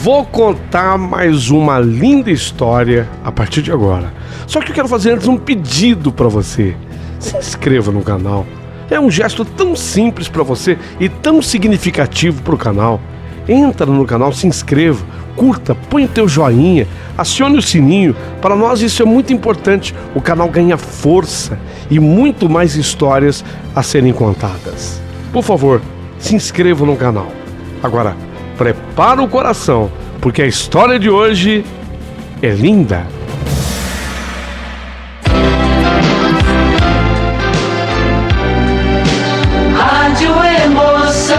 Vou contar mais uma linda história a partir de agora. Só que eu quero fazer antes um pedido para você. Se inscreva no canal. É um gesto tão simples para você e tão significativo para o canal. Entra no canal, se inscreva, curta, põe o teu joinha, acione o sininho. Para nós isso é muito importante. O canal ganha força e muito mais histórias a serem contadas. Por favor, se inscreva no canal. Agora, prepara o coração, porque a história de hoje é linda. Rádio Emoção.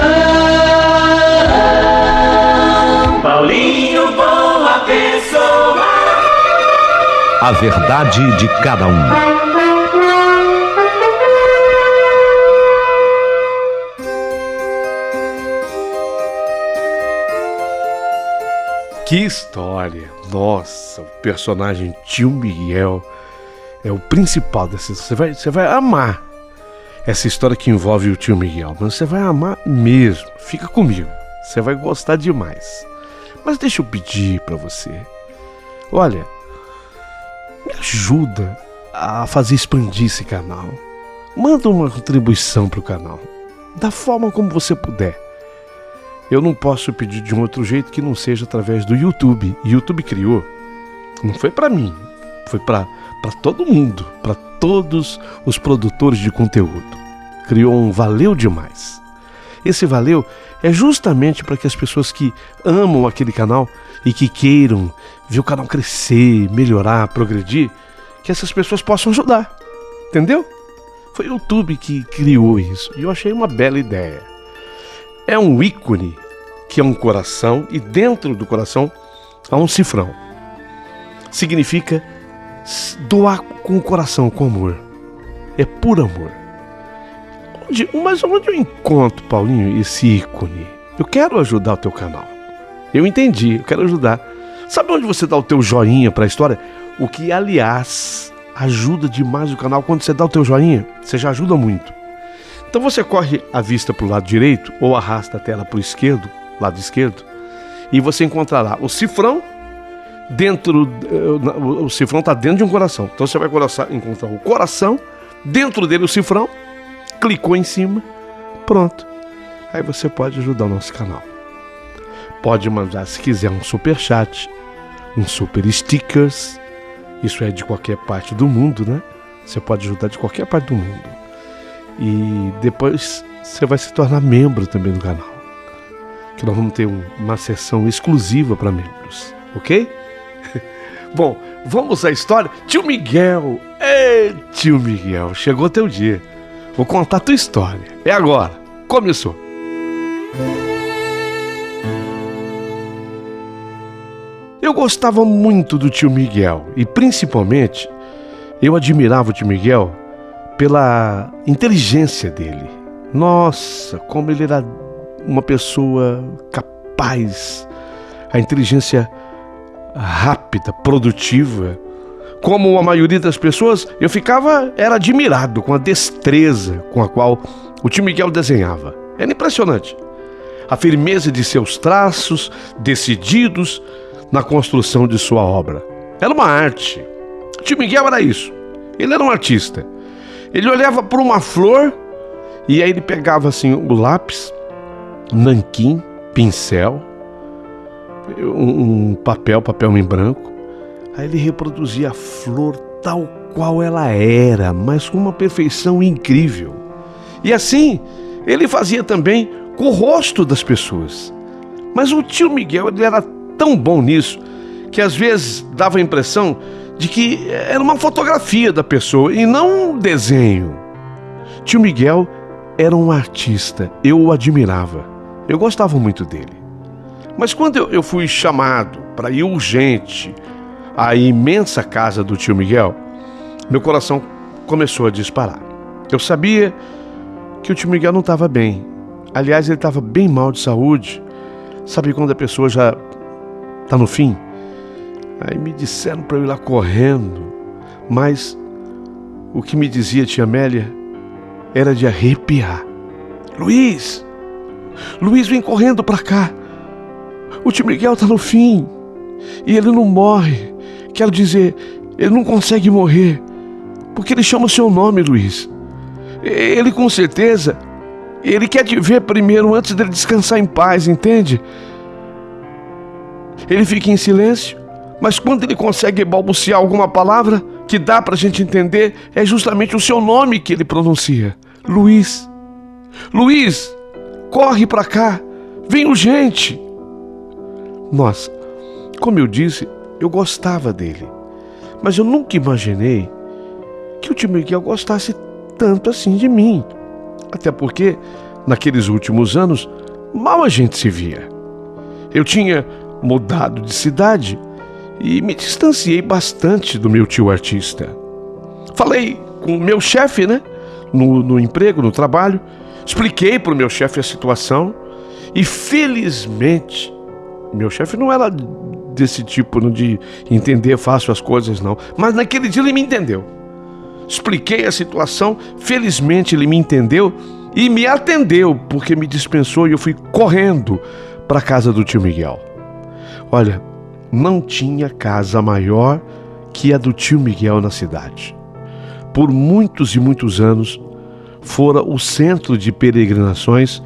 Paulinho, boa pessoa. A verdade de cada um. Que história! Nossa, o personagem Tio Miguel é o principal dessa história. Você vai amar essa história que envolve o Tio Miguel, mas você vai amar mesmo. Fica comigo, você vai gostar demais. Mas deixa eu pedir para você. Olha, me ajuda a fazer expandir esse canal. Manda uma contribuição para o canal, da forma como você puder. Eu não posso pedir de um outro jeito que não seja através do YouTube. O YouTube criou, não foi para mim, foi para todo mundo, para todos os produtores de conteúdo. Criou um valeu demais. Esse valeu é justamente para que as pessoas que amam aquele canal e que queiram ver o canal crescer, melhorar, progredir, que essas pessoas possam ajudar. Entendeu? Foi o YouTube que criou isso e eu achei uma bela ideia. É um ícone, que é um coração, e dentro do coração há um cifrão. Significa doar com o coração, com amor. É por amor. Mas onde eu encontro, Paulinho, esse ícone? Eu quero ajudar o teu canal. Eu entendi, eu quero ajudar. Sabe onde você dá o teu joinha para a história? O que, aliás, ajuda demais o canal. Quando você dá o teu joinha, você já ajuda muito. Então você corre a vista para o lado direito ou arrasta a tela para o esquerdo, lado esquerdo, e você encontrará o cifrão dentro. O cifrão está dentro de um coração. Então você vai encontrar o coração, dentro dele o cifrão, clicou em cima, pronto. Aí você pode ajudar o nosso canal. Pode mandar, se quiser, um super chat, um super stickers. Isso é de qualquer parte do mundo, né? Você pode ajudar de qualquer parte do mundo. E depois você vai se tornar membro também do canal, que nós vamos ter uma sessão exclusiva para membros, ok? Bom, vamos à história. Tio Miguel, Tio Miguel, chegou teu dia. Vou contar a tua história. É agora, começou. Eu gostava muito do Tio Miguel e principalmente eu admirava o Tio Miguel pela inteligência dele. Nossa, como ele era uma pessoa capaz, a inteligência rápida, produtiva. Como a maioria das pessoas, eu era admirado com a destreza com a qual o Tio Miguel desenhava. Era impressionante. A firmeza de seus traços, decididos na construção de sua obra. Era uma arte. O Tio Miguel era isso. Ele era um artista. Ele olhava para uma flor e aí ele pegava assim o lápis, nanquim, pincel, um papel em branco. Aí ele reproduzia a flor tal qual ela era, mas com uma perfeição incrível. E assim ele fazia também com o rosto das pessoas. Mas o Tio Miguel ele era tão bom nisso que às vezes dava a impressão de que era uma fotografia da pessoa e não um desenho. Tio Miguel era um artista, eu o admirava, eu gostava muito dele. Mas quando eu fui chamado para ir urgente à imensa casa do Tio Miguel, meu coração começou a disparar. Eu sabia que o Tio Miguel não estava bem. Aliás, ele estava bem mal de saúde. Sabe quando a pessoa já está no fim? Aí me disseram para eu ir lá correndo, mas o que me dizia tia Amélia era de arrepiar. Luiz, vem correndo para cá. o tio Miguel está no fim e ele não morre. Quero dizer, ele não consegue morrer, porque ele chama o seu nome, Luiz. Ele com certeza, ele quer te ver primeiro antes dele descansar em paz, entende? Ele fica em silêncio, mas quando ele consegue balbuciar alguma palavra que dá pra gente entender, é justamente o seu nome que ele pronuncia. Luiz. Luiz, corre pra cá, vem urgente. Nossa, como eu disse, eu gostava dele, mas eu nunca imaginei que o tio Miguel gostasse tanto assim de mim. Até porque, naqueles últimos anos, mal a gente se via. Eu tinha mudado de cidade e me distanciei bastante do meu tio artista. Falei com o meu chefe, né? No emprego, no trabalho. Expliquei para o meu chefe a situação e, felizmente, meu chefe não era desse tipo de entender fácil as coisas, não. Mas naquele dia ele me entendeu. Expliquei a situação, felizmente ele me entendeu e me atendeu, porque me dispensou e eu fui correndo para a casa do tio Miguel. Olha, não tinha casa maior que a do tio Miguel na cidade. Por muitos e muitos anos, fora o centro de peregrinações,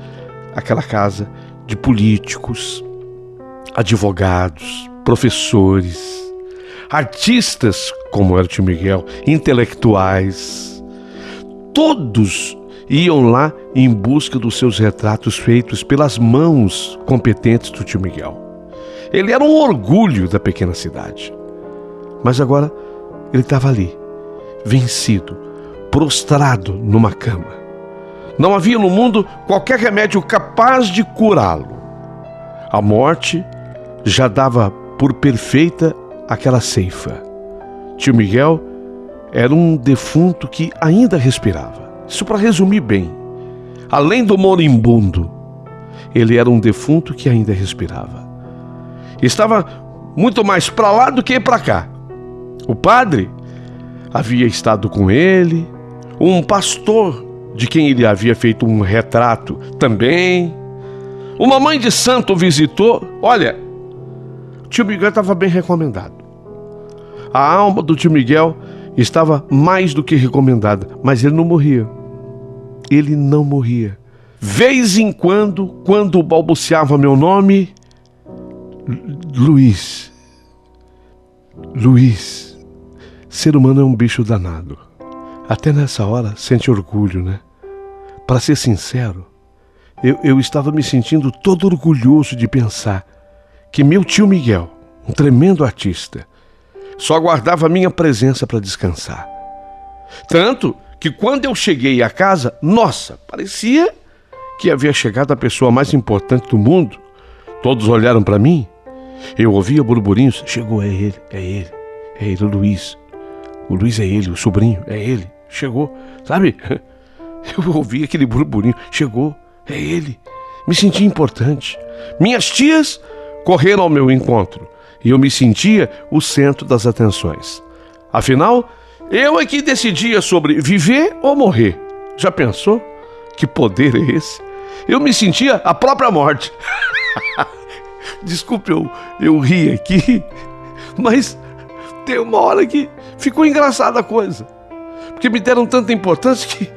aquela casa de políticos, advogados, professores, artistas, como era o tio Miguel, intelectuais. Todos iam lá em busca dos seus retratos feitos pelas mãos competentes do tio Miguel. Ele era um orgulho da pequena cidade. Mas agora ele estava ali, vencido, prostrado numa cama. Não havia no mundo qualquer remédio capaz de curá-lo. A morte já dava por perfeita aquela ceifa. Tio Miguel era um defunto que ainda respirava. Isso para resumir bem. Além do moribundo, ele era um defunto que ainda respirava. Estava muito mais para lá do que para cá. O padre havia estado com ele, um pastor de quem ele havia feito um retrato também. Uma mãe de santo visitou. Olha, o tio Miguel estava bem recomendado. A alma do tio Miguel estava mais do que recomendada, mas ele não morria. Ele não morria. Vez em quando balbuciava meu nome, Luiz. Luiz. Ser humano é um bicho danado. Até nessa hora sente orgulho, né? Para ser sincero, eu estava me sentindo todo orgulhoso de pensar que meu tio Miguel, um tremendo artista, só aguardava a minha presença para descansar. Tanto que quando eu cheguei à casa, nossa, parecia que havia chegado a pessoa mais importante do mundo. Todos olharam para mim. Eu ouvia burburinhos. Chegou, é ele, o Luiz. O Luiz é ele, o sobrinho, é ele. Chegou, sabe? Eu ouvi aquele burburinho. Chegou, é ele. Me senti importante. Minhas tias correram ao meu encontro e eu me sentia o centro das atenções. Afinal, eu é que decidia sobre viver ou morrer. Já pensou? Que poder é esse? Eu me sentia a própria morte. Desculpe eu ri aqui, mas tem uma hora que ficou engraçada a coisa. Porque me deram tanta importância que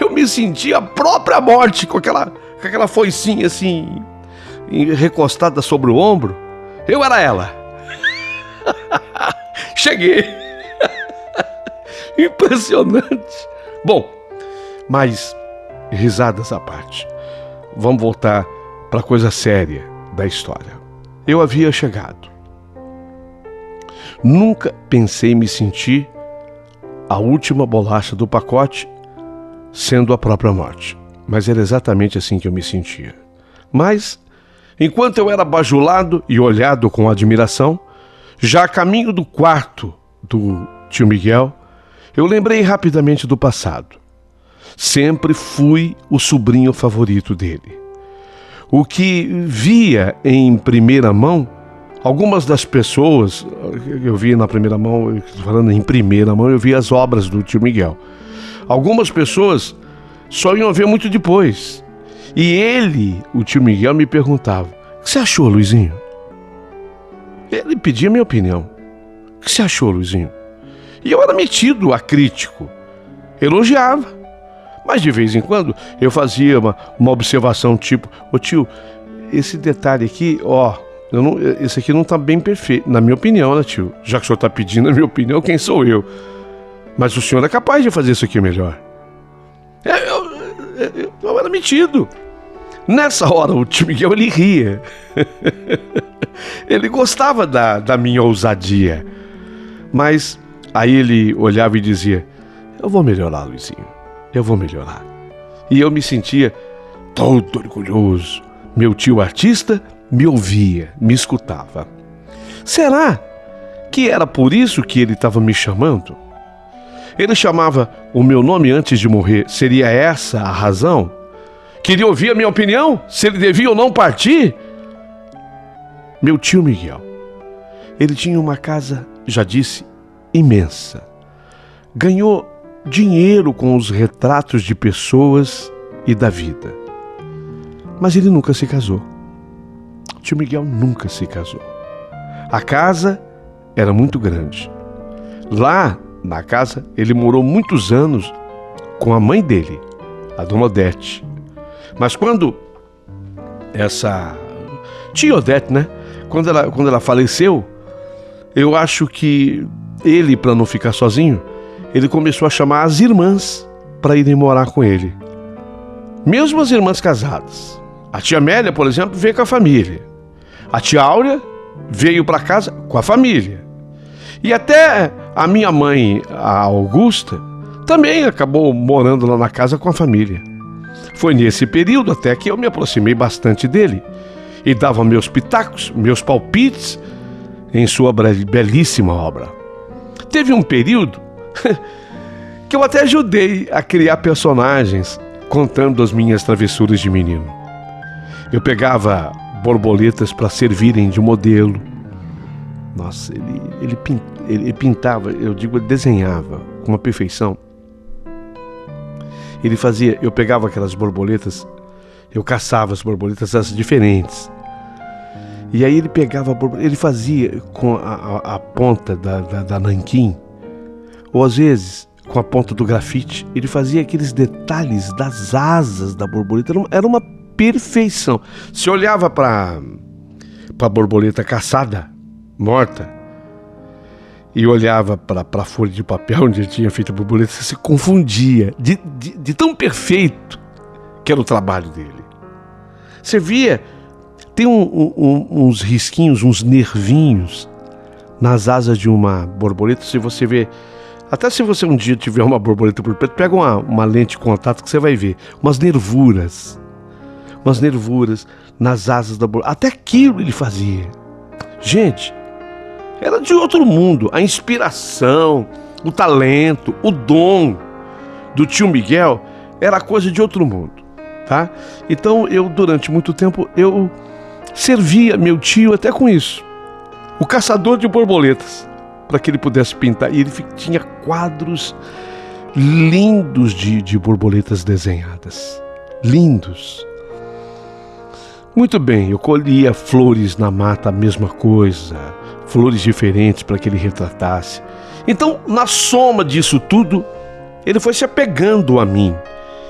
eu me sentia a própria morte com aquela foicinha assim, recostada sobre o ombro. Eu era ela. Cheguei. Impressionante. Bom, mas risadas à parte. Vamos voltar para a coisa séria da história. Eu havia chegado. Nunca pensei em me sentir a última bolacha do pacote, sendo a própria morte. Mas era exatamente assim que eu me sentia. Mas, enquanto eu era bajulado e olhado com admiração, já a caminho do quarto do tio Miguel, eu lembrei rapidamente do passado. Sempre fui o sobrinho favorito dele. O que via em primeira mão, algumas das pessoas, eu via na primeira mão, falando em primeira mão, eu via as obras do tio Miguel. Algumas pessoas só iam ver muito depois. E ele, o tio Miguel, me perguntava: O que você achou, Luizinho? Ele pedia minha opinião. O que você achou, Luizinho? E eu era metido a crítico. Elogiava. Mas de vez em quando eu fazia uma observação tipo: ô tio, esse detalhe aqui, ó, esse aqui não tá bem perfeito. Na minha opinião, né, tio? Já que o senhor tá pedindo a minha opinião, quem sou eu? Mas o senhor é capaz de fazer isso aqui melhor. Eu era metido. Nessa hora, o tio Miguel, ele ria. Ele gostava da minha ousadia. Mas aí ele olhava e dizia: eu vou melhorar, Luizinho. Eu vou melhorar. E eu me sentia todo orgulhoso. Meu tio artista me ouvia, me escutava. Será que era por isso que ele estava me chamando? Ele chamava o meu nome antes de morrer. Seria essa a razão? Queria ouvir a minha opinião? Se ele devia ou não partir? Meu tio Miguel, ele tinha uma casa, já disse, imensa. Ganhou dinheiro com os retratos de pessoas e da vida. Mas ele nunca se casou. O tio Miguel nunca se casou. A casa era muito grande. Lá na casa, ele morou muitos anos com a mãe dele, a dona Odete. Mas quando essa tia Odete, né? Quando ela faleceu, eu acho que ele, para não ficar sozinho, ele começou a chamar as irmãs para irem morar com ele. Mesmo as irmãs casadas. A tia Amélia, por exemplo, veio com a família. A tia Áurea veio para casa com a família. E até a minha mãe, a Augusta, também acabou morando lá na casa com a família. Foi nesse período até que eu me aproximei bastante dele e dava meus pitacos, meus palpites em sua belíssima obra. Teve um período que eu até ajudei a criar personagens contando as minhas travessuras de menino. Eu pegava borboletas para servirem de modelo. Nossa, ele pintava, eu digo, ele desenhava com uma perfeição. Ele fazia, eu pegava aquelas borboletas, eu caçava as borboletas, as diferentes. E aí ele pegava, ele fazia com a ponta da nanquim, ou às vezes com a ponta do grafite, ele fazia aqueles detalhes das asas da borboleta, era uma perfeição. Se olhava para a borboleta caçada, morta, e olhava para a folha de papel onde ele tinha feito a borboleta, você se confundia de tão perfeito que era o trabalho dele. Você via, tem uns risquinhos, uns nervinhos nas asas de uma borboleta. Se você vê, até se você um dia tiver uma borboleta por perto, pega uma lente de contato que você vai ver umas nervuras nas asas da borboleta. Até aquilo ele fazia. Gente, era de outro mundo. A inspiração, o talento, o dom do tio Miguel era coisa de outro mundo, tá? Então eu, durante muito tempo, eu servia meu tio até com isso. O caçador de borboletas, para que ele pudesse pintar. E ele tinha quadros lindos de borboletas desenhadas. Lindos. Muito bem, eu colhia flores na mata, a mesma coisa. Flores diferentes para que ele retratasse. Então, na soma disso tudo, ele foi se apegando a mim.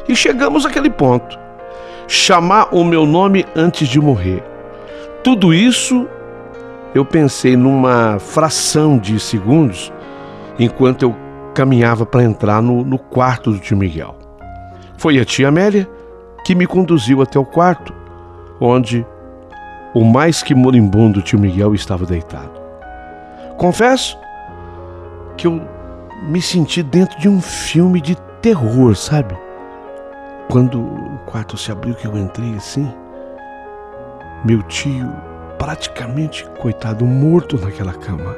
E chegamos àquele ponto. Chamar o meu nome antes de morrer. Tudo isso eu pensei numa fração de segundos, enquanto eu caminhava para entrar no quarto do tio Miguel. Foi a tia Amélia que me conduziu até o quarto, onde o mais que moribundo tio Miguel estava deitado. Confesso que eu me senti dentro de um filme de terror, sabe? Quando o quarto se abriu, que eu entrei assim, meu tio praticamente, coitado, morto naquela cama.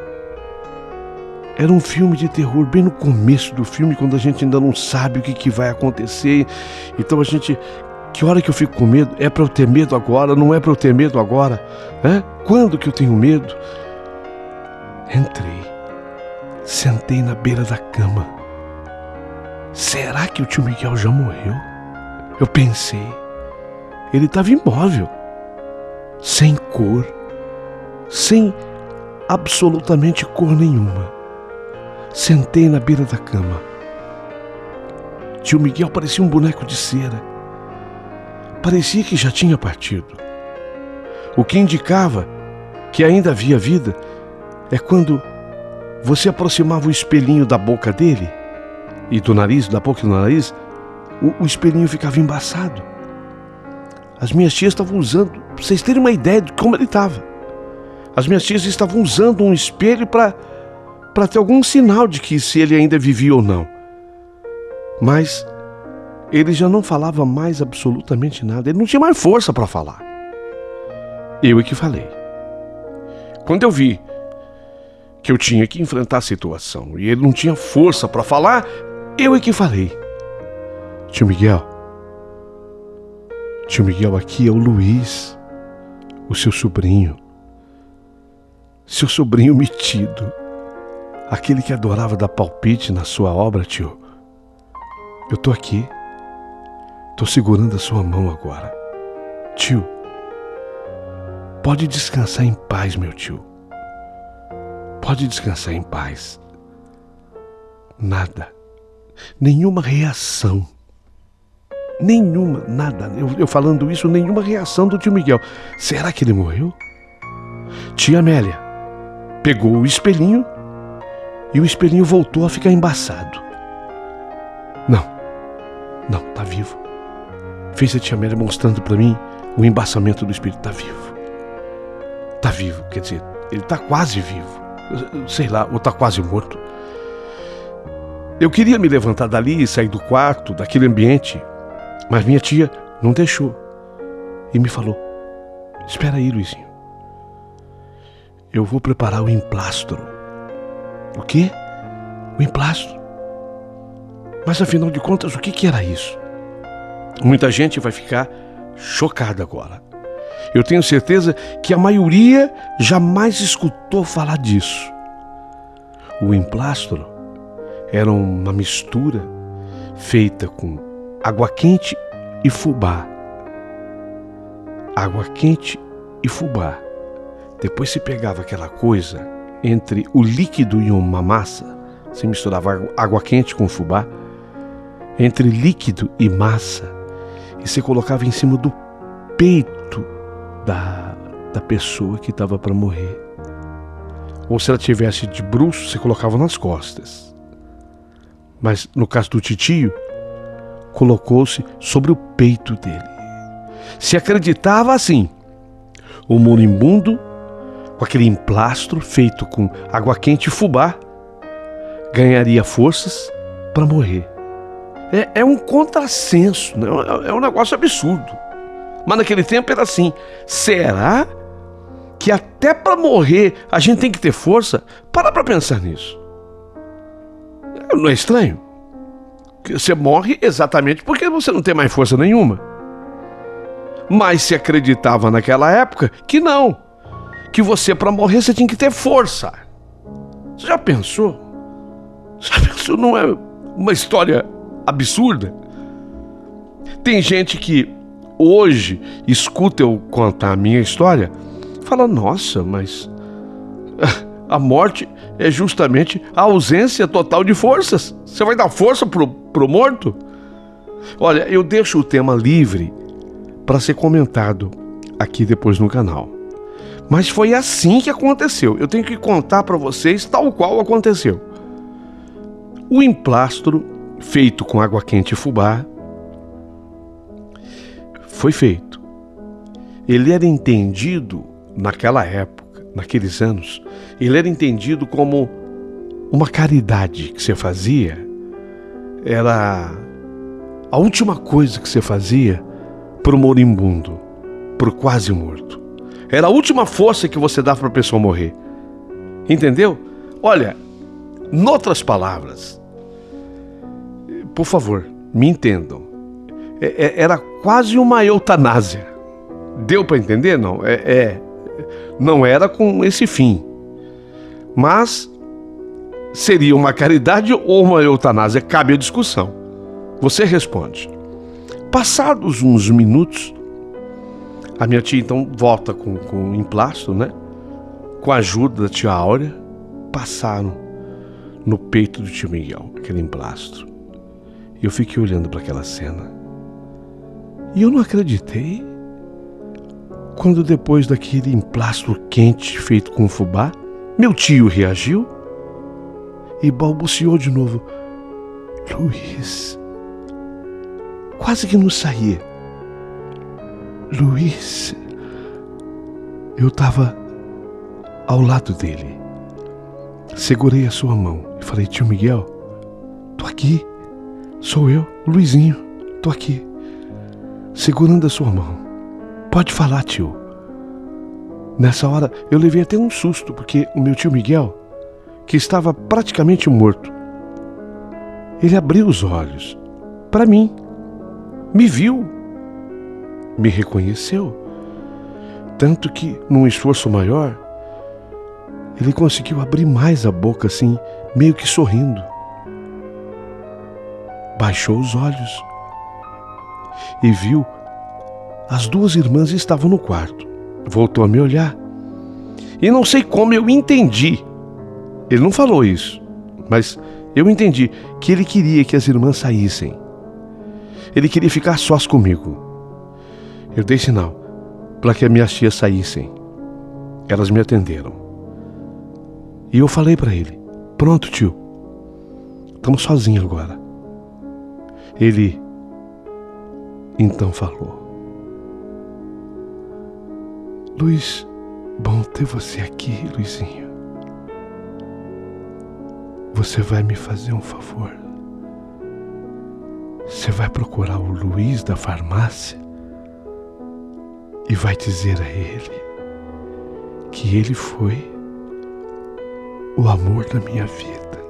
Era um filme de terror, bem no começo do filme, quando a gente ainda não sabe o que vai acontecer. Então a gente, que hora que eu fico com medo? É para eu ter medo agora? Não é para eu ter medo agora? Quando que eu tenho medo? Entrei, sentei na beira da cama. Será que o tio Miguel já morreu? Eu pensei, ele estava imóvel. sem cor, sem absolutamente cor nenhuma. Sentei na beira da cama. Tio Miguel parecia um boneco de cera. Parecia que já tinha partido. O que indicava que ainda havia vida é quando você aproximava o espelhinho da boca dele e do nariz, da boca e do nariz, o espelhinho ficava embaçado. As minhas tias estavam usando, para vocês terem uma ideia de como ele estava. As minhas tias estavam usando um espelho para ter algum sinal de que se ele ainda vivia ou não. Mas ele já não falava mais absolutamente nada. Ele não tinha mais força para falar. Eu é que falei. Quando eu vi que eu tinha que enfrentar a situação e ele não tinha força para falar, eu é que falei. Tio Miguel, aqui é o Luiz, o seu sobrinho. Seu sobrinho metido. Aquele que adorava dar palpite na sua obra, tio. Eu tô aqui. Tô segurando a sua mão agora. Tio, pode descansar em paz, meu tio. Pode descansar em paz. Nada. Nenhuma reação. Nenhuma, nada. Eu falando isso, nenhuma reação do tio Miguel. Será que ele morreu? Tia Amélia pegou o espelhinho e o espelhinho voltou a ficar embaçado. Não, tá vivo. Fez a tia Amélia mostrando pra mim o embaçamento do espelho. Tá vivo. Tá vivo, quer dizer, ele tá quase vivo. Sei lá, ou tá quase morto. Eu queria me levantar dali e sair do quarto, daquele ambiente, mas minha tia não deixou. E me falou: espera aí, Luizinho. Eu vou preparar o emplastro. O quê? O emplastro. Mas afinal de contas, o que era isso? Muita gente vai ficar chocada agora. Eu tenho certeza que a maioria jamais escutou falar disso. O emplastro era uma mistura feita com água quente e fubá. Água quente e fubá. Depois se pegava aquela coisa entre o líquido e uma massa. Você misturava água quente com fubá. Entre líquido e massa. E você colocava em cima do peito da pessoa que estava para morrer. Ou se ela tivesse de bruços, você colocava nas costas. Mas no caso do titio, colocou-se sobre o peito dele. Se acreditava assim: o moribundo, com aquele emplastro feito com água quente e fubá, ganharia forças para morrer. É um contrassenso, né? É um negócio absurdo. Mas naquele tempo era assim. Será que até para morrer a gente tem que ter força? Para pensar nisso. Não é estranho? Você morre exatamente porque você não tem mais força nenhuma. Mas se acreditava naquela época que não. Que você, para morrer, você tinha que ter força. Você já pensou? Não é uma história absurda? Tem gente que hoje escuta eu contar a minha história, fala: nossa, mas a morte é justamente a ausência total de forças. Você vai dar força pro morto? Olha, eu deixo o tema livre para ser comentado aqui depois no canal. Mas foi assim que aconteceu. Eu tenho que contar para vocês tal qual aconteceu. O emplastro feito com água quente e fubá foi feito. Ele era entendido naquela época, naqueles anos, ele era entendido como uma caridade que você fazia. Era a última coisa que você fazia pro moribundo, pro quase morto. Era a última força que você dava para a pessoa morrer. Entendeu? Olha, noutras palavras, por favor, me entendam. Era quase uma eutanásia. Deu para entender? Não. Não era com esse fim. Mas seria uma caridade ou uma eutanásia? Cabe a discussão. Você responde. Passados uns minutos, A minha tia então volta com o emplastro, né? Com a ajuda da tia Áurea, passaram no peito do tio Miguel, aquele emplastro. E eu fiquei olhando para aquela cena. E eu não acreditei quando, depois daquele emplastro quente feito com fubá, meu tio reagiu e balbuciou de novo: Luiz. Quase que não saía. Luiz. Eu estava ao lado dele. Segurei a sua mão e falei: tio Miguel, tô aqui. Sou eu, Luizinho, tô aqui. Segurando a sua mão. Pode falar, tio. Nessa hora eu levei até um susto, porque o meu tio Miguel, que estava praticamente morto, ele abriu os olhos para mim, me viu, me reconheceu, tanto que, num esforço maior, ele conseguiu abrir mais a boca assim, meio que sorrindo. Baixou os olhos e viu as duas irmãs estavam no quarto. Voltou a me olhar e não sei como eu entendi. Ele não falou isso, mas eu entendi que ele queria que as irmãs saíssem. Ele queria ficar sós comigo. Eu dei sinal para que as minhas tias saíssem. Elas me atenderam. E eu falei para ele: pronto, tio, estamos sozinhos agora. Ele então falou: Luiz, bom ter você aqui, Luizinho. Você vai me fazer um favor. Você vai procurar o Luiz da farmácia e vai dizer a ele que ele foi o amor da minha vida.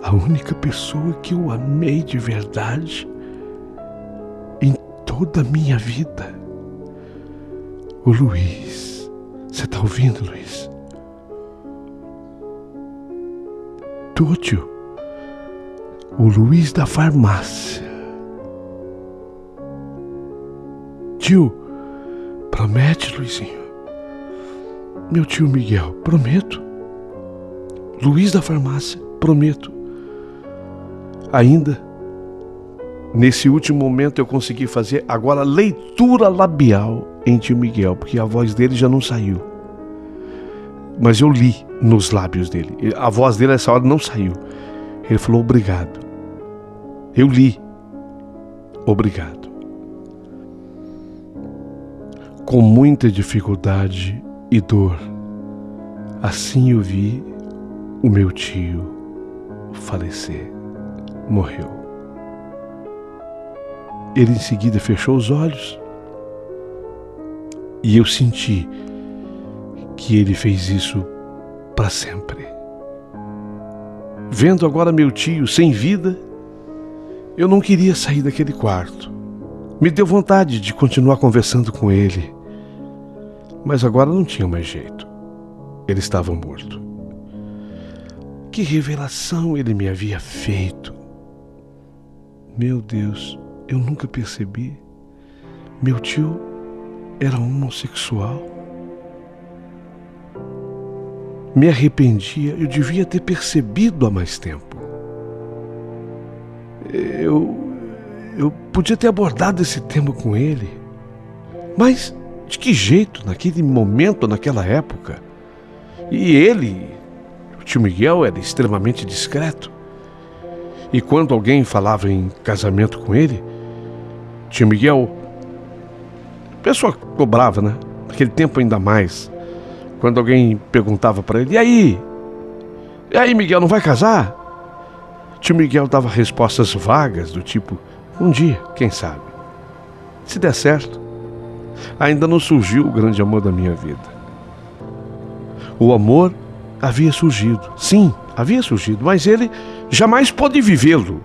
A única pessoa que eu amei de verdade em toda a minha vida. O Luiz. Você tá ouvindo, Luiz? Tô, tio. O Luiz da farmácia. Tio, promete, Luizinho? Meu tio Miguel, prometo. Luiz da farmácia, prometo. Ainda, nesse último momento, eu consegui fazer agora leitura labial em tio Miguel, porque a voz dele já não saiu. Mas eu li nos lábios dele. A voz dele nessa hora não saiu. Ele falou: obrigado. Eu li: obrigado. Com muita dificuldade e dor, assim eu vi o meu tio falecer. Morreu. Ele em seguida fechou os olhos e eu senti que ele fez isso para sempre. Vendo agora meu tio sem vida, eu não queria sair daquele quarto. Me deu vontade de continuar conversando com ele, mas agora não tinha mais jeito. Ele estava morto. Que revelação ele me havia feito! Meu Deus, eu nunca percebi. Meu tio era homossexual. Me arrependia, eu devia ter percebido há mais tempo. Eu podia ter abordado esse tema com ele. Mas de que jeito, naquele momento, naquela época? E ele, o tio Miguel, era extremamente discreto. E quando alguém falava em casamento com ele, tio Miguel, a pessoa cobrava, né? Naquele tempo ainda mais. Quando alguém perguntava para ele: E aí, Miguel, não vai casar? Tio Miguel dava respostas vagas do tipo: um dia, quem sabe? Se der certo. Ainda não surgiu o grande amor da minha vida. O amor havia surgido. Sim, havia surgido, mas ele jamais pôde vivê-lo.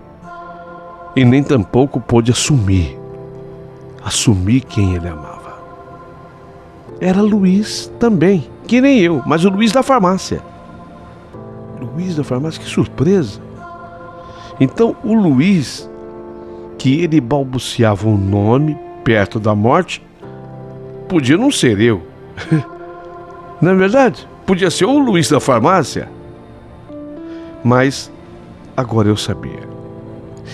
E nem tampouco pôde assumir quem ele amava. Era Luiz também, que nem eu, mas o Luiz da farmácia. Luiz da farmácia, que surpresa! Então o Luiz, que ele balbuciava o nome perto da morte, podia não ser eu. Não é verdade? Podia ser o Luiz da farmácia. Mas agora eu sabia.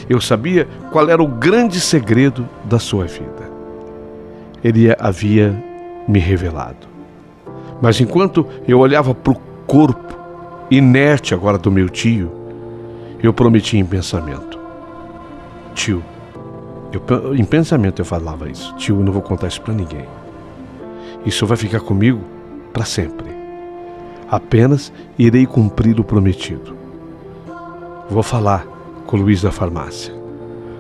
Eu sabia qual era o grande segredo da sua vida. Ele havia me revelado. Mas enquanto eu olhava para o corpo inerte agora do meu tio, eu prometi em pensamento: tio, em pensamento eu falava isso: tio, eu não vou contar isso para ninguém. Isso vai ficar comigo para sempre. Apenas irei cumprir o prometido. Vou falar com o Luiz da farmácia.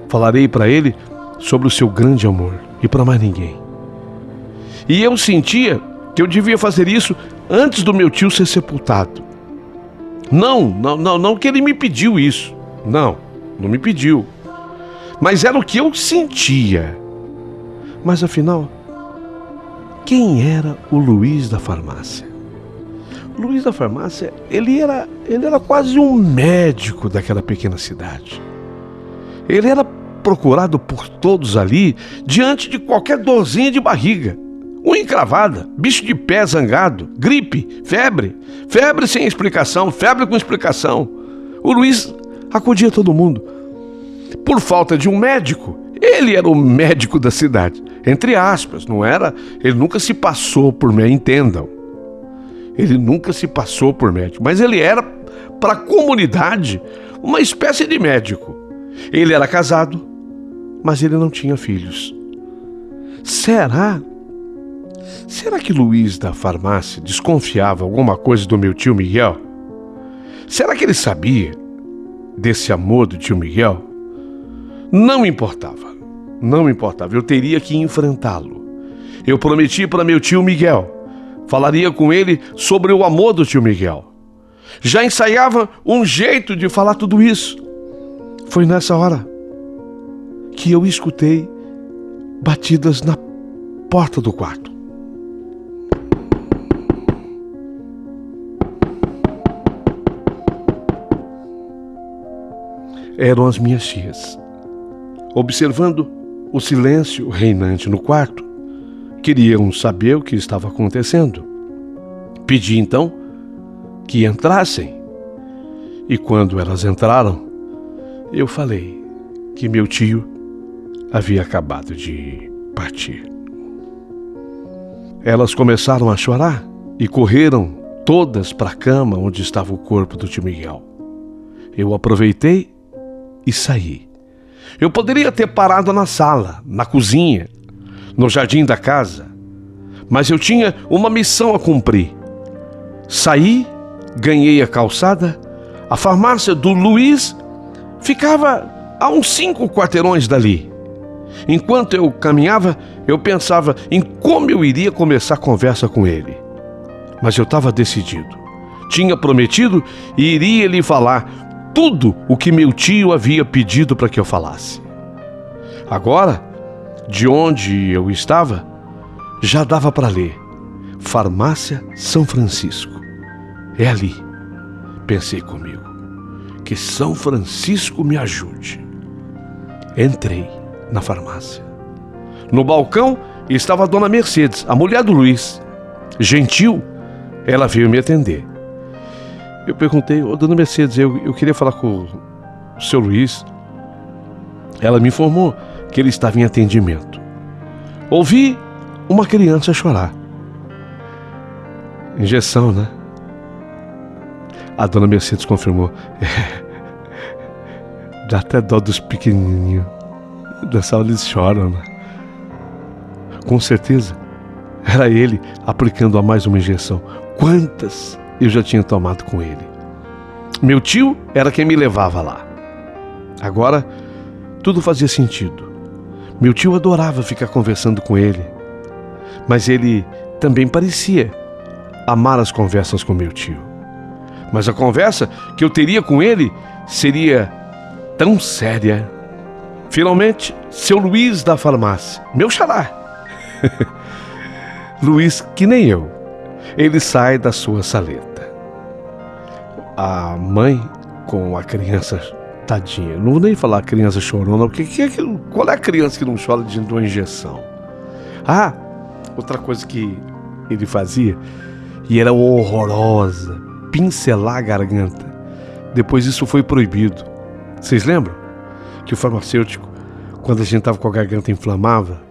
Falarei para ele sobre o seu grande amor e para mais ninguém. E eu sentia que eu devia fazer isso antes do meu tio ser sepultado. Não que ele me pediu isso. Não me pediu. Mas era o que eu sentia. Mas afinal, quem era o Luiz da farmácia? O Luiz da farmácia, ele era quase um médico daquela pequena cidade. Ele era procurado por todos ali diante de qualquer dorzinha de barriga, unha encravada, bicho de pé zangado, gripe, febre sem explicação, febre com explicação. O Luiz acudia todo mundo. Por falta de um médico, ele era o médico da cidade. Entre aspas, não era? Ele nunca se passou por médico, entendam. Ele nunca se passou por médico, mas ele era, para a comunidade, uma espécie de médico. Ele era casado, mas ele não tinha filhos. Será que Luiz da farmácia desconfiava alguma coisa do meu tio Miguel? Será que ele sabia desse amor do tio Miguel? Não importava. Eu teria que enfrentá-lo. Eu prometi para meu tio Miguel. Falaria com ele sobre o amor do tio Miguel. Já ensaiava um jeito de falar tudo isso. Foi nessa hora que eu escutei batidas na porta do quarto. Eram as minhas tias. Observando o silêncio reinante no quarto, queriam saber o que estava acontecendo. Pedi então que entrassem. E quando elas entraram, eu falei que meu tio havia acabado de partir. Elas começaram a chorar e correram todas para a cama onde estava o corpo do tio Miguel. Eu aproveitei e saí. Eu poderia ter parado na sala, na cozinha, no jardim da casa, mas eu tinha uma missão a cumprir. Saí, ganhei a calçada. A farmácia do Luiz ficava a uns 5 quarteirões dali. Enquanto eu caminhava, eu pensava em como eu iria começar a conversa com ele. Mas eu estava decidido. Tinha prometido e iria lhe falar tudo o que meu tio havia pedido para que eu falasse. Agora, de onde eu estava, já dava para ler: Farmácia São Francisco. É ali, pensei comigo, que São Francisco me ajude. Entrei na farmácia. No balcão estava a dona Mercedes, a mulher do Luiz. Gentil, ela veio me atender. Eu perguntei: dona Mercedes, eu queria falar com o seu Luiz. Ela me informou que ele estava em atendimento. Ouvi uma criança chorar. Injeção, né? A dona Mercedes confirmou. Dá até dó dos pequenininhos. Dessa hora eles choram, né? Com certeza, era ele aplicando a mais uma injeção. Quantas eu já tinha tomado com ele. Meu tio era quem me levava lá. Agora, tudo fazia sentido. Meu tio adorava ficar conversando com ele, mas ele também parecia amar as conversas com meu tio. Mas a conversa que eu teria com ele seria tão séria. Finalmente, seu Luiz da farmácia, meu xará. Luiz, que nem eu, ele sai da sua saleta. A mãe, com a criança Tadinha, não vou nem falar criança chorona, porque qual é a criança que não chora diante de uma injeção? Ah, outra coisa que ele fazia, e era horrorosa, pincelar a garganta. Depois isso foi proibido. Vocês lembram? Que o farmacêutico, quando a gente estava com a garganta inflamada,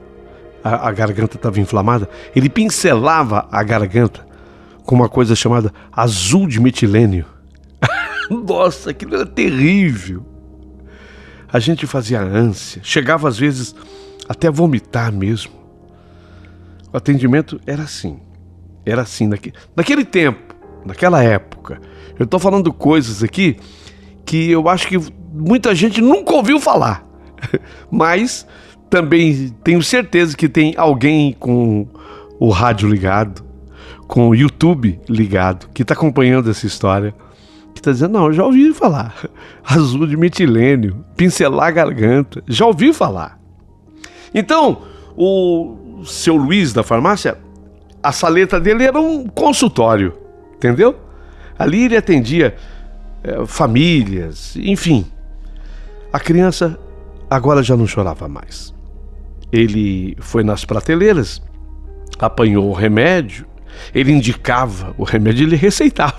a garganta estava inflamada, ele pincelava a garganta com uma coisa chamada azul de metilênio. Nossa, aquilo era terrível. A gente fazia ânsia, chegava às vezes até a vomitar mesmo. O atendimento era assim naquele tempo, naquela época. Eu estou falando coisas aqui que eu acho que muita gente nunca ouviu falar, mas também tenho certeza que tem alguém com o rádio ligado, com o YouTube ligado, que está acompanhando essa história, que está dizendo, não, eu já ouvi falar. Azul de metilênio, pincelar a garganta, já ouvi falar. Então, o seu Luiz da farmácia, a saleta dele era um consultório, entendeu? Ali ele atendia famílias, enfim. A criança agora já não chorava mais. Ele foi nas prateleiras, apanhou o remédio, ele indicava o remédio, ele receitava.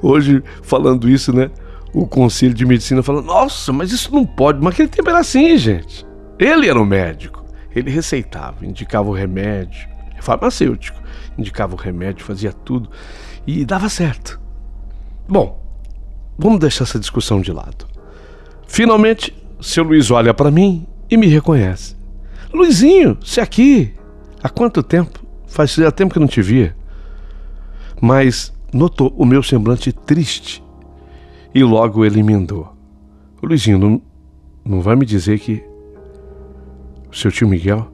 Hoje, falando isso, né? O Conselho de Medicina fala, nossa, mas isso não pode. Mas naquele tempo era assim, gente. Ele era o médico. Ele receitava, indicava o remédio. Farmacêutico. Indicava o remédio, fazia tudo. E dava certo. Bom, vamos deixar essa discussão de lado. Finalmente, seu Luiz olha para mim e me reconhece. Luizinho, você aqui? Há quanto tempo? Fazia tempo que eu não te via. Mas notou o meu semblante triste e logo ele emendou. Luizinho, não vai me dizer que o seu tio Miguel,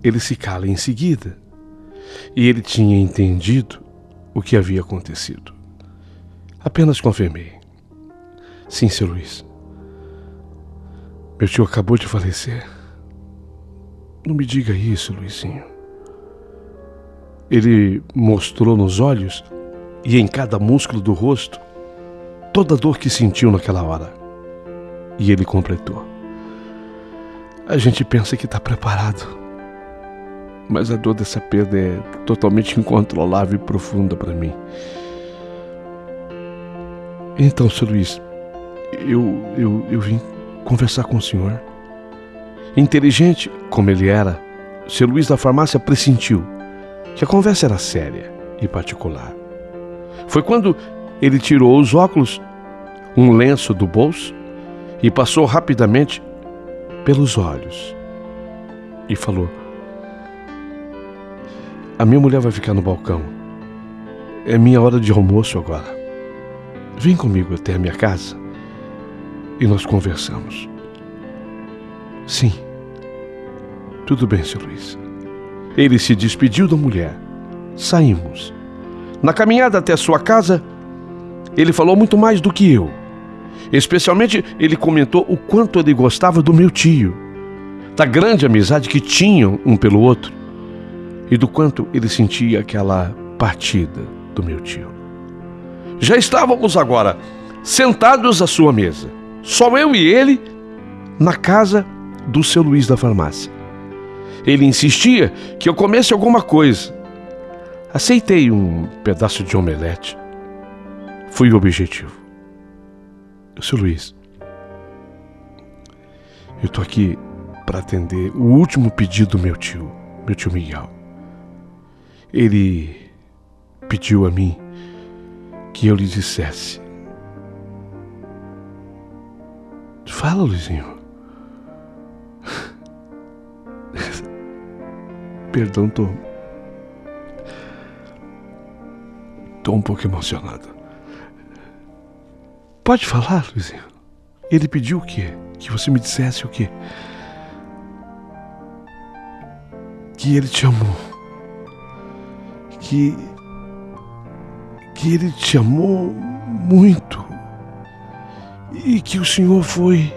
ele se cala em seguida e ele tinha entendido o que havia acontecido. Apenas confirmei. Sim, seu Luiz. Meu tio acabou de falecer. Não me diga isso, Luizinho. Ele mostrou nos olhos e em cada músculo do rosto toda a dor que sentiu naquela hora. E ele completou. A gente pensa que está preparado, mas a dor dessa perda é totalmente incontrolável e profunda para mim. Então, seu Luiz, eu vim conversar com o senhor. Inteligente como ele era, seu Luiz da farmácia pressentiu que a conversa era séria e particular. Foi quando ele tirou os óculos, um lenço do bolso e passou rapidamente pelos olhos e falou: a minha mulher vai ficar no balcão. É minha hora de almoço agora. Vem comigo até a minha casa e nós conversamos. Sim, tudo bem, seu Luiz. Ele se despediu da mulher. Saímos. Na caminhada até a sua casa, ele falou muito mais do que eu. Especialmente, ele comentou o quanto ele gostava do meu tio, da grande amizade que tinham um pelo outro e do quanto ele sentia aquela partida do meu tio. Já estávamos agora sentados à sua mesa, só eu e ele, na casa do seu Luiz da farmácia. Ele insistia que eu comesse alguma coisa. Aceitei um pedaço de omelete. Fui objetivo. Seu Luiz, eu estou aqui para atender o último pedido do meu tio Miguel. Ele pediu a mim que eu lhe dissesse. Fala, Luizinho. Perdão, tô um pouco emocionado. Pode falar, Luizinho. Ele pediu o quê? Que você me dissesse o quê? Que ele te amou. Que ele te amou muito. E que o Senhor foi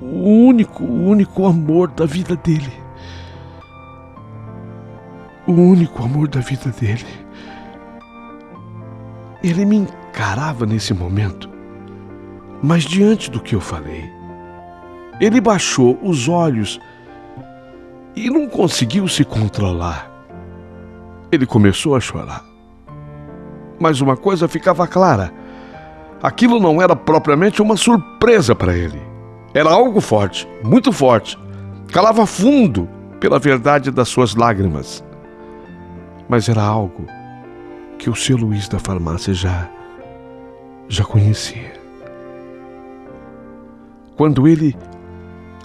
o único amor da vida dele. O único amor da vida dele. Ele me encarava nesse momento, mas diante do que eu falei, ele baixou os olhos e não conseguiu se controlar. Ele começou a chorar. Mas uma coisa ficava clara: aquilo não era propriamente uma surpresa para ele. Era algo forte, muito forte. Calava fundo pela verdade das suas lágrimas. Mas era algo que o seu Luiz da farmácia já conhecia. Quando ele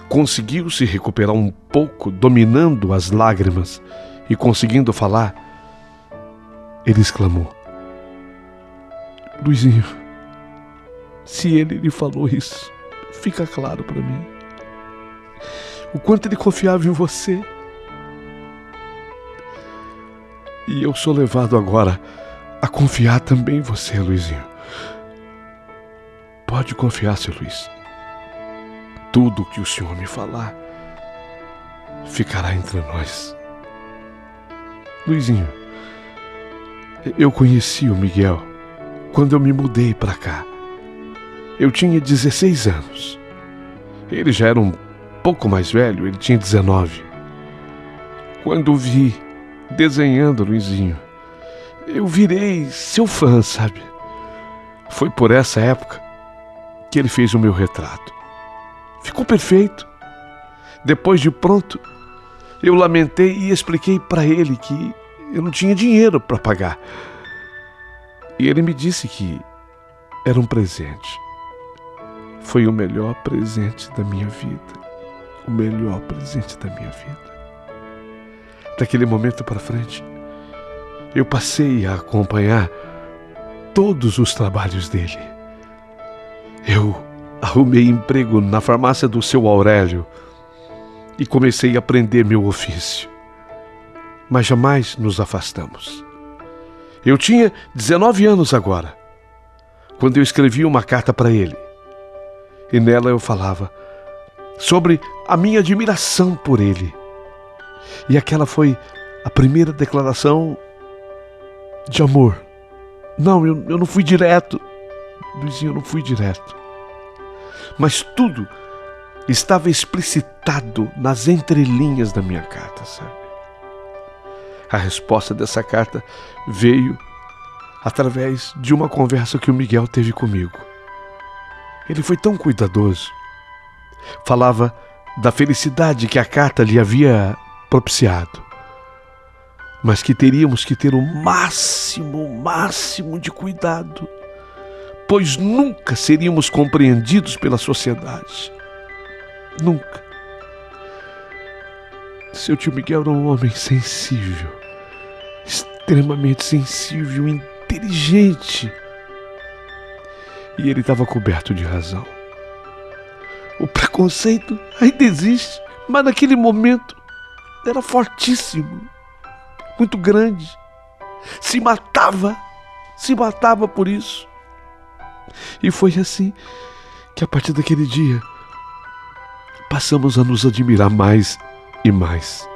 conseguiu se recuperar um pouco, dominando as lágrimas e conseguindo falar, ele exclamou: Luizinho, se ele lhe falou isso, fica claro para mim o quanto ele confiava em você. E eu sou levado agora a confiar também em você, Luizinho. Pode confiar, seu Luiz. Tudo que o senhor me falar ficará entre nós. Luizinho, eu conheci o Miguel quando eu me mudei para cá. Eu tinha 16 anos. Ele já era um pouco mais velho, ele tinha 19. Quando o vi desenhando, Luizinho, eu virei seu fã, sabe? Foi por essa época que ele fez o meu retrato. Ficou perfeito. Depois de pronto, eu lamentei e expliquei para ele que eu não tinha dinheiro para pagar. E ele me disse que era um presente. Foi o melhor presente da minha vida. O melhor presente da minha vida. Daquele momento para frente, eu passei a acompanhar todos os trabalhos dele. Eu arrumei emprego na farmácia do seu Aurélio e comecei a aprender meu ofício. Mas jamais nos afastamos. Eu tinha 19 anos agora, quando eu escrevi uma carta para ele. E nela eu falava sobre a minha admiração por ele. E aquela foi a primeira declaração de amor. Não, eu não fui direto. Luizinho, eu não fui direto. Mas tudo estava explicitado nas entrelinhas da minha carta, sabe? A resposta dessa carta veio através de uma conversa que o Miguel teve comigo. Ele foi tão cuidadoso. Falava da felicidade que a carta lhe havia propiciado, mas que teríamos que ter o máximo de cuidado, pois nunca seríamos compreendidos pela sociedade. Nunca. Seu tio Miguel era um homem sensível, extremamente sensível, inteligente. E ele estava coberto de razão. O preconceito ainda existe, mas naquele momento era fortíssimo, muito grande. Se matava por isso. E foi assim que a partir daquele dia passamos a nos admirar mais e mais.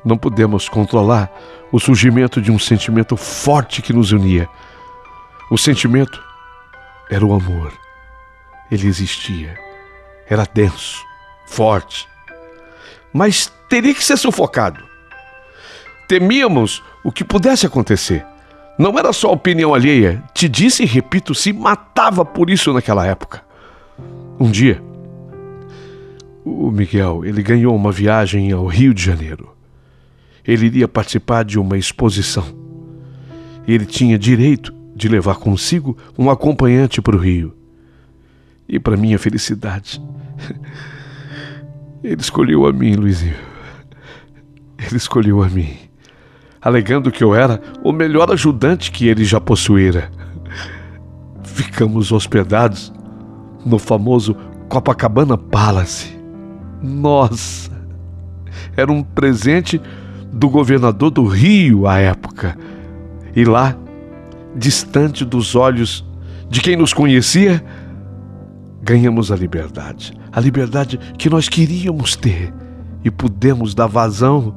Não pudemos controlar o surgimento de um sentimento forte que nos unia. O sentimento era o amor. Ele existia. Era denso, forte, mas teria que ser sufocado. Temíamos o que pudesse acontecer. Não era só opinião alheia. Te disse e repito, se matava por isso naquela época. Um dia, o Miguel, ele ganhou uma viagem ao Rio de Janeiro. Ele iria participar de uma exposição. Ele tinha direito de levar consigo um acompanhante para o Rio. E para minha felicidade, ele escolheu a mim, Luizinho. Ele escolheu a mim, alegando que eu era o melhor ajudante que ele já possuíra. Ficamos hospedados no famoso Copacabana Palace. Nossa, era um presente do governador do Rio à época. E lá, distante dos olhos de quem nos conhecia, ganhamos a liberdade que nós queríamos ter, e pudemos dar vazão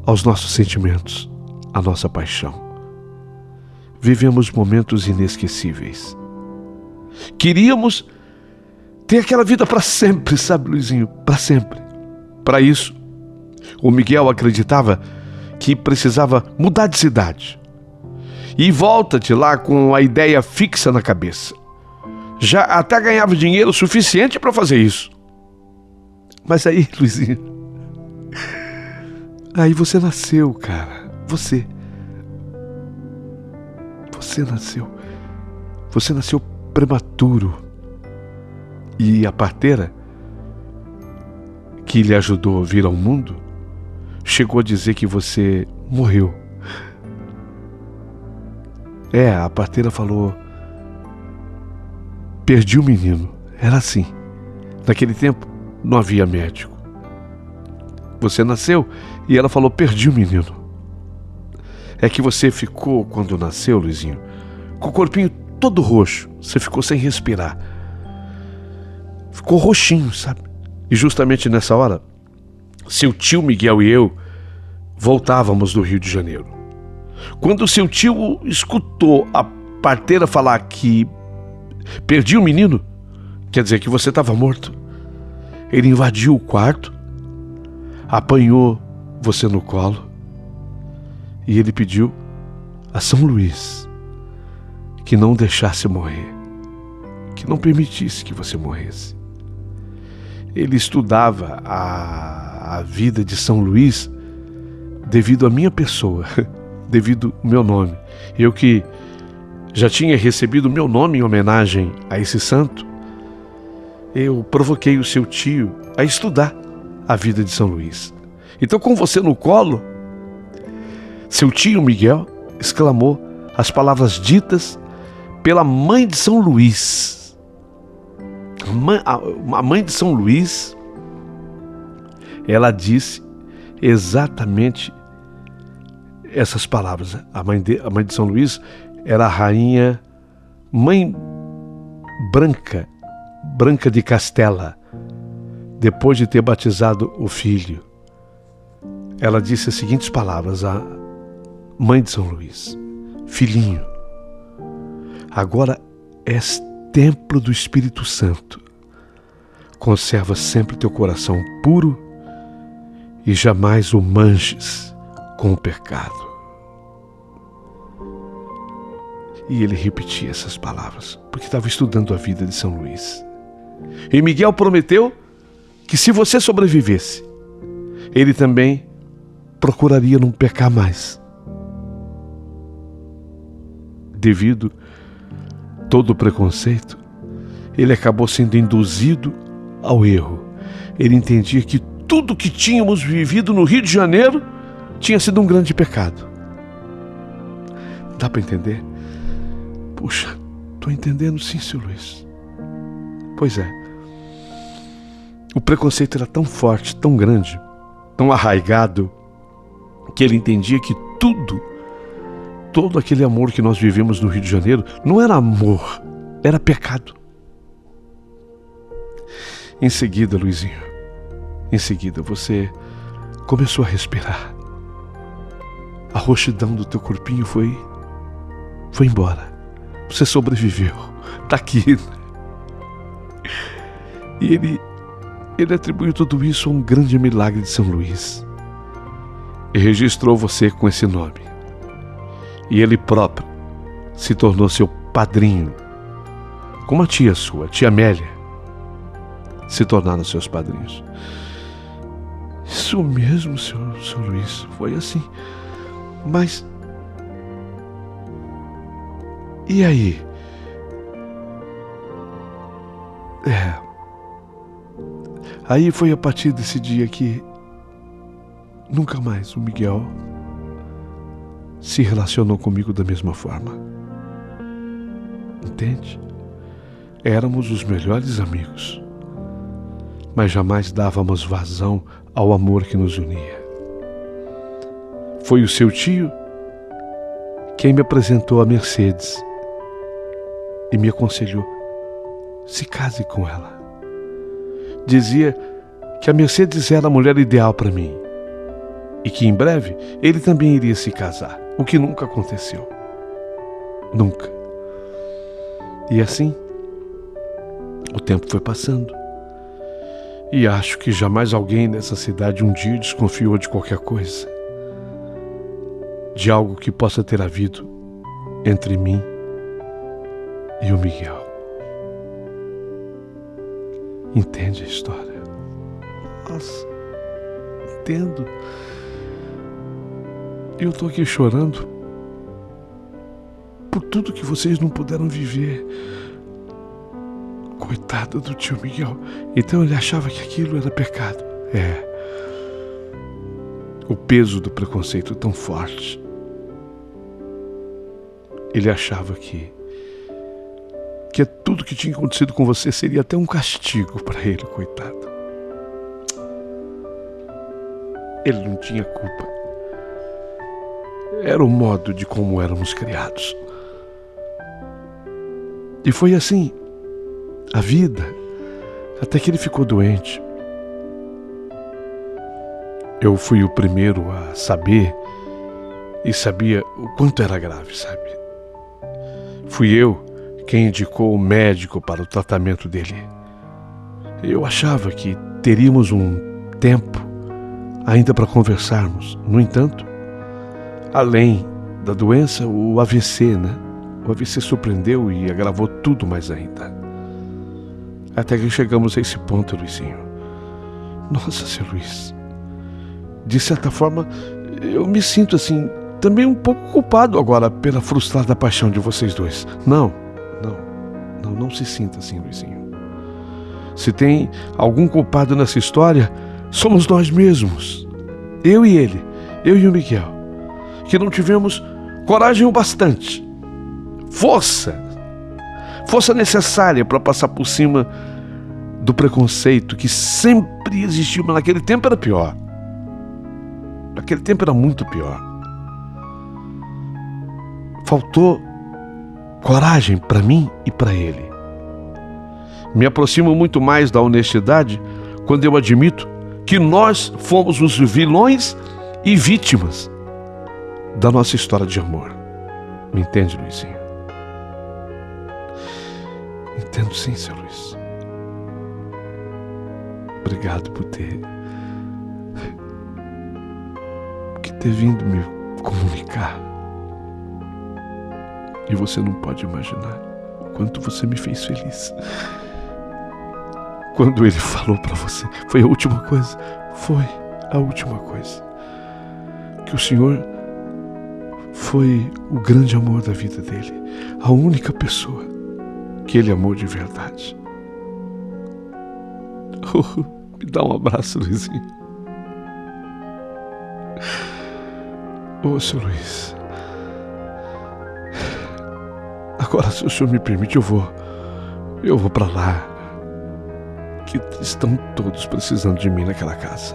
aos nossos sentimentos, à nossa paixão. vivemos momentos inesquecíveis. Queríamos ter aquela vida para sempre, sabe, Luizinho? Para sempre. Para isso, o Miguel acreditava que precisava mudar de cidade. E volta de lá com a ideia fixa na cabeça. Já até ganhava dinheiro suficiente para fazer isso. Mas aí, Luizinho, aí você nasceu, cara. Você nasceu. Você nasceu prematuro. E a parteira que lhe ajudou a vir ao mundo chegou a dizer que você morreu. A parteira falou: perdi o menino. Era assim. Naquele tempo não havia médico. Você nasceu e ela falou: perdi o menino. É que você ficou, quando nasceu, Luizinho, com o corpinho todo roxo. Você ficou sem respirar. Ficou roxinho, sabe? E justamente nessa hora, seu tio Miguel e eu voltávamos do Rio de Janeiro. Quando seu tio escutou a parteira falar que perdi o menino, quer dizer que você estava morto, ele invadiu o quarto, apanhou você no colo e ele pediu a São Luís que não deixasse morrer, que não permitisse que você morresse. Ele estudava a vida de São Luís devido à minha pessoa, devido ao meu nome. Eu que já tinha recebido o meu nome em homenagem a esse santo, eu provoquei o seu tio a estudar a vida de São Luís. Então, com você no colo, seu tio Miguel exclamou as palavras ditas pela mãe de São Luís. A mãe de São Luís, ela disse exatamente essas palavras. A mãe de São Luís era a rainha Mãe Branca de Castela. Depois de ter batizado o filho, ela disse as seguintes palavras à mãe de São Luís: filhinho, agora és templo do Espírito Santo. Conserva sempre teu coração puro e jamais o manches com o pecado. E ele repetia essas palavras, porque estava estudando a vida de São Luís. E Miguel prometeu que se você sobrevivesse, ele também procuraria não pecar mais. Devido todo o preconceito, ele acabou sendo induzido ao erro. Ele entendia que tudo que tínhamos vivido no Rio de Janeiro tinha sido um grande pecado. Dá para entender? Puxa, estou entendendo sim, seu Luís. Pois é. O preconceito era tão forte, tão grande, tão arraigado, que ele entendia que todo aquele amor que nós vivemos no Rio de Janeiro não era amor, era pecado. Em seguida, Luizinho, você começou a respirar. A roxidão do teu corpinho foi embora. Você sobreviveu. Está aqui. E ele atribuiu tudo isso a um grande milagre de São Luís. E registrou você com esse nome. E ele próprio se tornou seu padrinho. Como a tia sua, a tia Amélia, se tornaram seus padrinhos. Isso mesmo, seu Luís, foi assim. Mas e aí? Aí foi a partir desse dia que nunca mais o Miguel se relacionou comigo da mesma forma. Entende? Éramos os melhores amigos, mas jamais dávamos vazão ao amor que nos unia. Foi o seu tio quem me apresentou a Mercedes e me aconselhou: se case com ela. Dizia que a Mercedes era a mulher ideal para mim e que em breve ele também iria se casar, o que nunca aconteceu. Nunca. E assim, o tempo foi passando. E acho que jamais alguém nessa cidade um dia desconfiou de qualquer coisa. De algo que possa ter havido entre mim e o Miguel. Entende a história? Nossa, entendo. Eu tô aqui chorando por tudo que vocês não puderam viver. Coitado do tio Miguel. Então ele achava que aquilo era pecado. O peso do preconceito tão forte. Ele achava que tudo que tinha acontecido com você seria até um castigo para ele, coitado. Ele não tinha culpa. Era o modo de como éramos criados. E foi assim, a vida, até que ele ficou doente. Eu fui o primeiro a saber e sabia o quanto era grave, sabe? Fui eu quem indicou o médico para o tratamento dele. Eu achava que teríamos um tempo ainda para conversarmos. No entanto, além da doença, o AVC, né? O AVC surpreendeu e agravou tudo mais ainda. Até que chegamos a esse ponto, Luizinho. Nossa, seu Luiz. De certa forma, eu me sinto assim, também um pouco culpado agora pela frustrada paixão de vocês dois. Não se sinta assim, Luizinho. Se tem algum culpado nessa história, somos nós mesmos. Eu e ele, eu e o Miguel, que não tivemos coragem o bastante. Força necessária para passar por cima do preconceito que sempre existiu, mas naquele tempo era pior. Naquele tempo era muito pior. Faltou coragem para mim e para ele. Me aproximo muito mais da honestidade quando eu admito que nós fomos os vilões e vítimas da nossa história de amor. Me entende, Luizinho? Entendo sim, seu Luiz. Obrigado por ter vindo me comunicar. E você não pode imaginar o quanto você me fez feliz. Quando ele falou para você, foi a última coisa, que o Senhor foi o grande amor da vida dele, a única pessoa que ele amou de verdade. Me dá um abraço, Luizinho. Seu Luiz. Agora, se o senhor me permite, eu vou para lá, que estão todos precisando de mim naquela casa.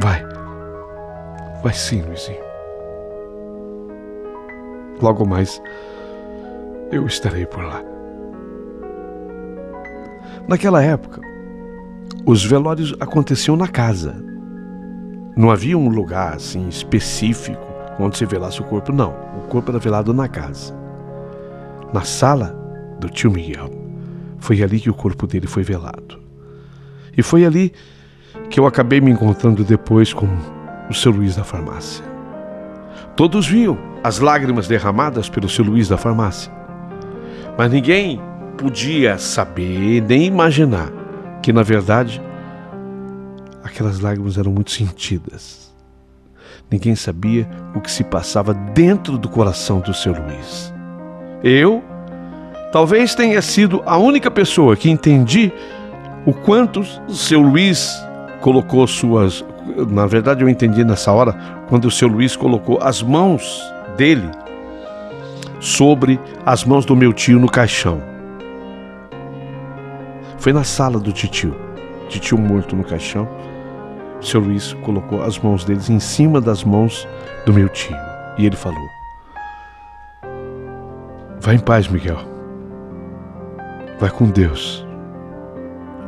Vai sim, Luizinho. Logo mais eu estarei por lá. Naquela época, os velórios aconteciam na casa. Não havia um lugar assim específico onde se velasse o corpo, não. O corpo era velado na casa, na sala do tio Miguel. Foi ali que o corpo dele foi velado. E foi ali que eu acabei me encontrando depois com o seu Luiz da farmácia. Todos viam as lágrimas derramadas pelo seu Luiz da farmácia, mas ninguém podia saber nem imaginar que, na verdade, aquelas lágrimas eram muito sentidas. Ninguém sabia o que se passava dentro do coração do seu Luiz. Eu talvez tenha sido a única pessoa que entendi o quanto o seu Luiz colocou suas... Na verdade, eu entendi nessa hora, quando o seu Luiz colocou as mãos dele sobre as mãos do meu tio no caixão. Foi na sala do titio morto no caixão. O seu Luiz colocou as mãos deles em cima das mãos do meu tio. E ele falou: vai em paz, Miguel. Vai com Deus.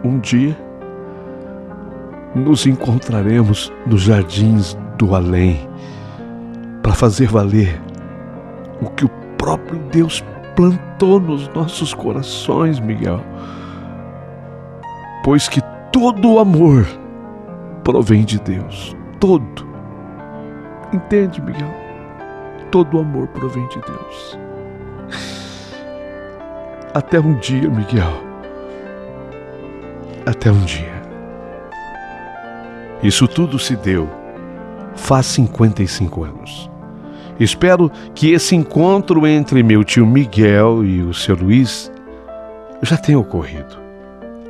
Um dia nos encontraremos nos jardins do além para fazer valer o que o próprio Deus plantou nos nossos corações, Miguel. Pois que todo o amor provém de Deus. Todo. Entende, Miguel? Todo o amor provém de Deus. Até um dia, Miguel. Até um dia. Isso tudo se deu faz 55 anos. Espero que esse encontro entre meu tio Miguel e o seu Luiz já tenha ocorrido.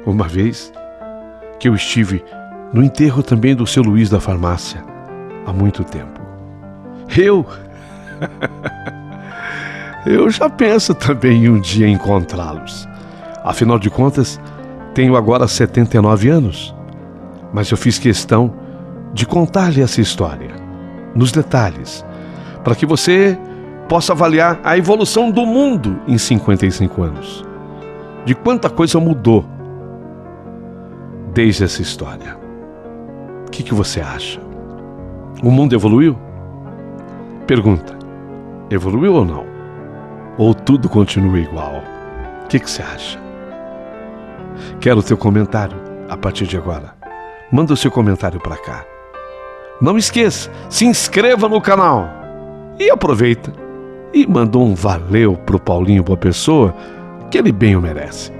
Uma vez que eu estive no enterro também do seu Luiz da farmácia, há muito tempo. Eu já penso também em um dia encontrá-los. Afinal de contas, tenho agora 79 anos, mas eu fiz questão de contar-lhe essa história, nos detalhes, para que você possa avaliar a evolução do mundo em 55 anos. De quanta coisa mudou desde essa história. O que você acha? O mundo evoluiu? Pergunta, evoluiu ou não? Ou tudo continua igual? O que você acha? Quero o teu comentário a partir de agora. Manda o seu comentário para cá. Não esqueça, se inscreva no canal. E aproveita e manda um valeu pro Paulinho Boa Pessoa, que ele bem o merece.